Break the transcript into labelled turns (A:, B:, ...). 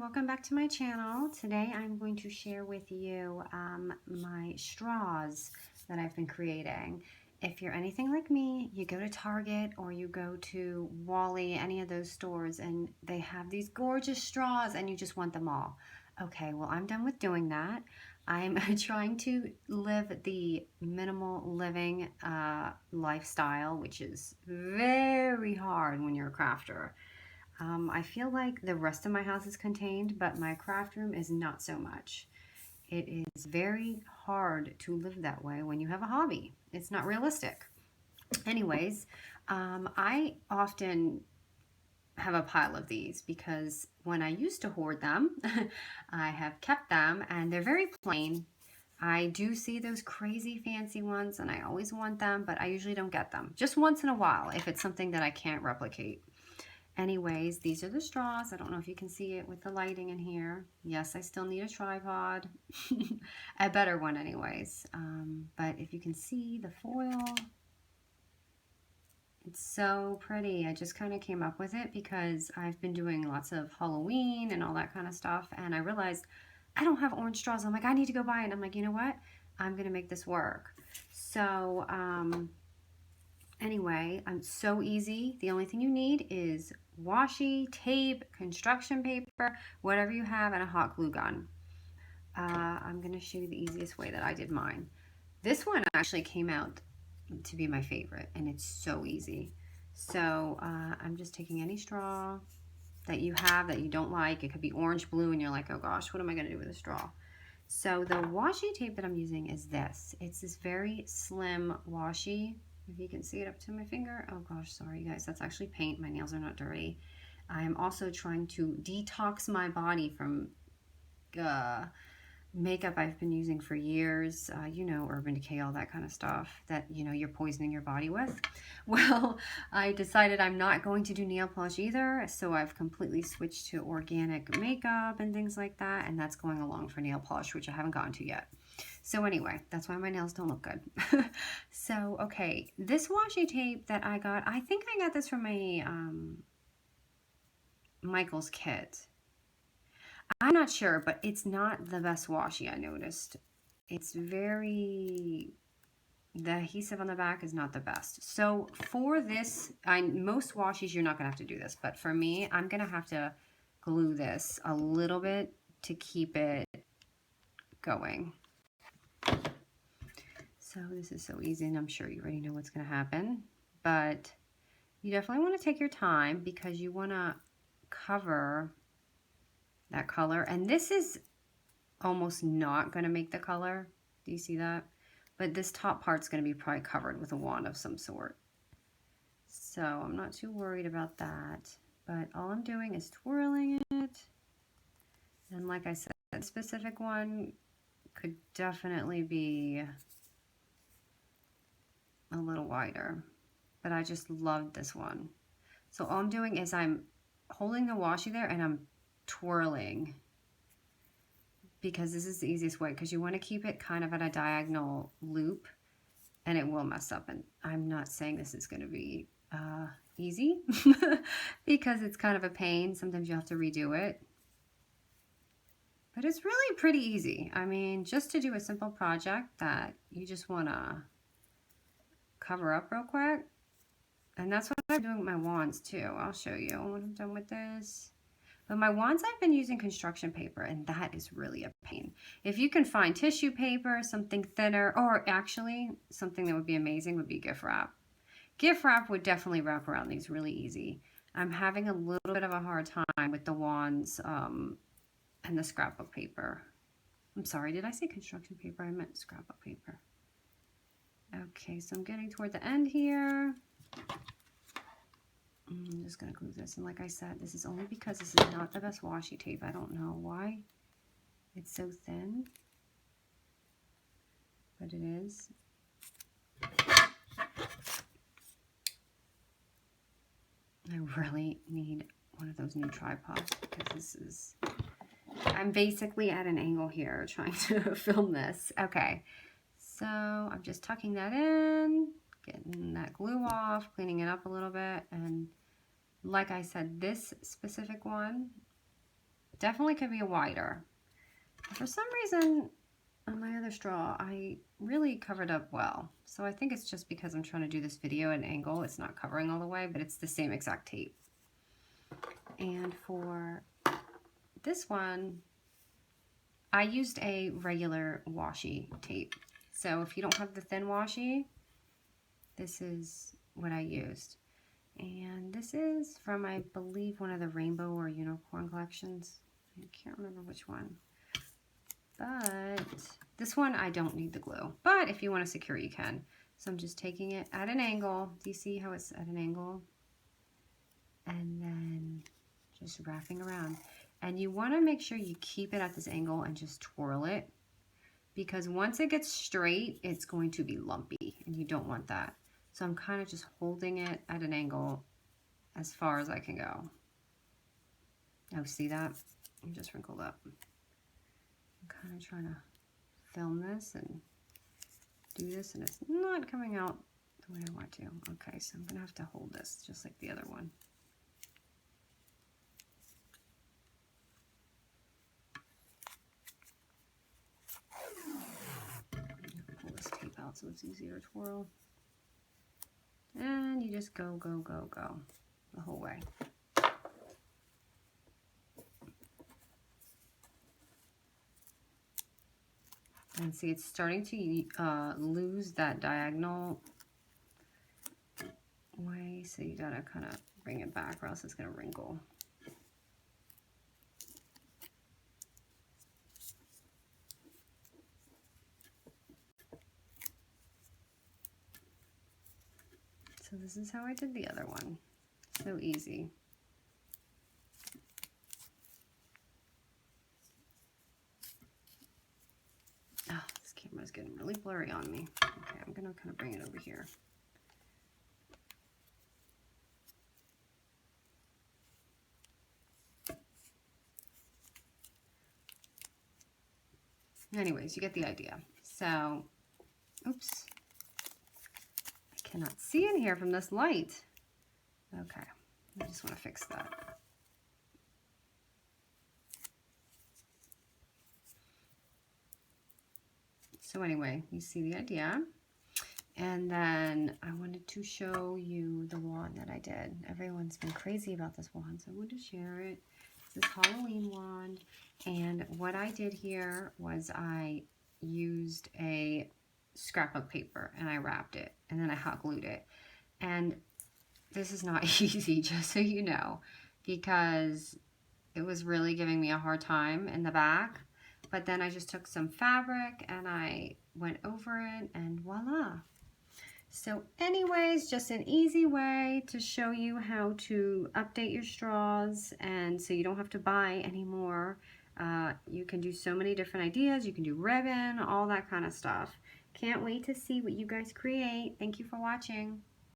A: welcome back to my channel. Today I'm going to share with you my straws that I've been creating. If you're anything like me, you go to Target or you go to Wally, any of those stores, and they have these gorgeous straws and you just want them all. Okay, well, I'm done with doing that. I'm trying to live the minimal living lifestyle, which is very hard when you're a crafter. I feel like the rest of my house is contained, but my craft room is not so much. It is very hard to live that way when you have a hobby. It's not realistic. Anyways, I often have a pile of these because when I used to hoard them, I have kept them and they're very plain. I do see those crazy fancy ones and I always want them, but I usually don't get them. Just once in a while if it's something that I can't replicate. Anyways, these are the straws. I don't know if you can see it with the lighting in here. Yes, I still need a tripod. A better one anyways. But if you can see the foil, it's so pretty. I just kind of came up with it because I've been doing lots of Halloween and all that kind of stuff. And I realized I don't have orange straws. I'm like, I need to go buy it. I'm like, you know what? I'm going to make this work. So, anyway, I'm so easy. The only thing you need is washi, tape, construction paper, whatever you have, and a hot glue gun. I'm going to show you the easiest way that I did mine. This one actually came out to be my favorite, and it's so easy. So I'm just taking any straw that you have that you don't like. It could be orange, blue, and you're like, oh gosh, what am I going to do with a straw? So the washi tape that I'm using is this. It's this very slim washi. If you can see it up to my finger. Oh gosh, sorry you guys, that's actually paint. My nails are not dirty. I am also trying to detox my body from makeup I've been using for years. You know, Urban Decay, all that kind of stuff that, you know, you're poisoning your body with. Well, I decided I'm not going to do nail polish either, so I've completely switched to organic makeup and things like that, and that's going along for nail polish, which I haven't gotten to yet. So anyway, that's why my nails don't look good. So, okay, this washi tape that I got, I think I got this from a Michael's kit. I'm not sure, but it's not the best washi, I noticed. It's very, the adhesive on the back is not the best. So for this, most washis you're not going to have to do this, but for me, I'm going to have to glue this a little bit to keep it going. So this is so easy, and I'm sure you already know what's going to happen, but you definitely want to take your time because you want to cover that color, and this is almost not going to make the color. Do you see that? But this top part's going to be probably covered with a wand of some sort. So I'm not too worried about that, but all I'm doing is twirling it. And like I said, that specific one could definitely be a little wider, but I just loved this one. So all I'm doing is I'm holding the washi there and I'm twirling, because this is the easiest way, because you want to keep it kind of at a diagonal loop and it will mess up. And I'm not saying this is going to be easy because it's kind of a pain. Sometimes you have to redo it, but it's really pretty easy. I mean, just to do a simple project that you just want to cover up real quick. And that's what I'm doing with my wands too. I'll show you when I'm done with this. But my wands, I've been using construction paper, and that is really a pain. If you can find tissue paper, something thinner, or actually something that would be amazing would be gift wrap. Gift wrap would definitely wrap around these really easy. I'm having a little bit of a hard time with the wands and the scrapbook paper. I'm sorry, did I say construction paper? I meant scrapbook paper. Okay, so I'm getting toward the end here. I'm just going to glue this. And like I said, this is only because this is not the best washi tape. I don't know why it's so thin, but it is. I really need one of those new tripods because this is, I'm basically at an angle here trying to film this. Okay, so I'm just tucking that in, getting that glue off, cleaning it up a little bit, and like I said, this specific one definitely could be wider. For some reason, on my other straw, I really covered up well. So I think it's just because I'm trying to do this video at an angle. It's not covering all the way, but it's the same exact tape. And for this one, I used a regular washi tape. So if you don't have the thin washi, this is what I used. And this is from, I believe, one of the rainbow or unicorn collections. I can't remember which one. But this one, I don't need the glue. But if you want to secure it, you can. So I'm just taking it at an angle. Do you see how it's at an angle? And then just wrapping around. And you want to make sure you keep it at this angle and just twirl it. Because once it gets straight, it's going to be lumpy. And you don't want that. So I'm kind of just holding it at an angle as far as I can go. Oh, see that? I'm just wrinkled up. I'm kind of trying to film this and do this, and it's not coming out the way I want to. Okay, so I'm going to have to hold this just like the other one. Pull this tape out so it's easier to twirl. And you just go, go, go, go the whole way. And see, it's starting to lose that diagonal way, so you gotta kind of bring it back or else it's gonna wrinkle. So this is how I did the other one. So easy. Oh, this camera's getting really blurry on me. Okay, I'm gonna kind of bring it over here. Anyways, you get the idea. So, oops. I cannot see in here from this light. Okay, I just want to fix that. So anyway, you see the idea. And then I wanted to show you the wand that I did. Everyone's been crazy about this wand, so I wanted to share it. It's this Halloween wand. And what I did here was I used a scrapbook paper and I wrapped it and then I hot glued it. And this is not easy, just so you know, because it was really giving me a hard time in the back. But then I just took some fabric and I went over it and voila. So anyways, just an easy way to show you how to update your straws, and so you don't have to buy anymore. You can do so many different ideas. You can do ribbon, all that kind of stuff. Can't wait to see what you guys create. Thank you for watching.